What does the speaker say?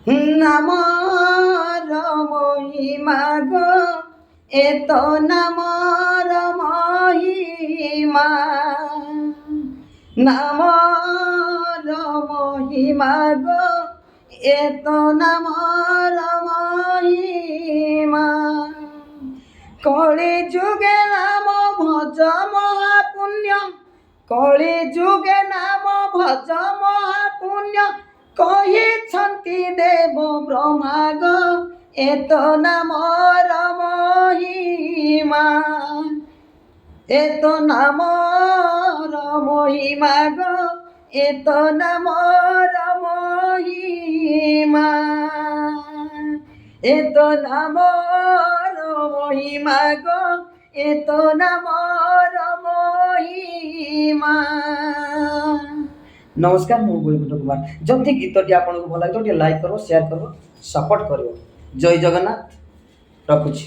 নামর মহিমা গো এত নামর মহিমা নামর মহিমা গো এত নামর মহিমা কলি যুগে নাম ভজ মহাপুণ্য কলি যুগে নাম ভজ মহাপুণ্য କହିଛନ୍ତି ଦେବ ବ୍ରହ୍ମା ଗୋ ଏତ ନାମର ମହିମା ଏତ ନାମର ମହିମା ଗୋ ଏତ ନାମର ମହିମା এত নামর মহিমা গো এত নামর মহিমা। নমস্কার, ମୁଁ ବୈକୁଣ୍ଠ କୁମାର। ଯଦି ଗୀତଟି ଆପଣଙ୍କୁ ଭଲ ଲାଗିବ ଟିକେ ଲାଇକ୍ କରିବ, ସେୟାର କରିବ, ସପୋର୍ଟ କରିବ। ଜୟ ଜଗନ୍ନାଥ, ରଖୁଛି।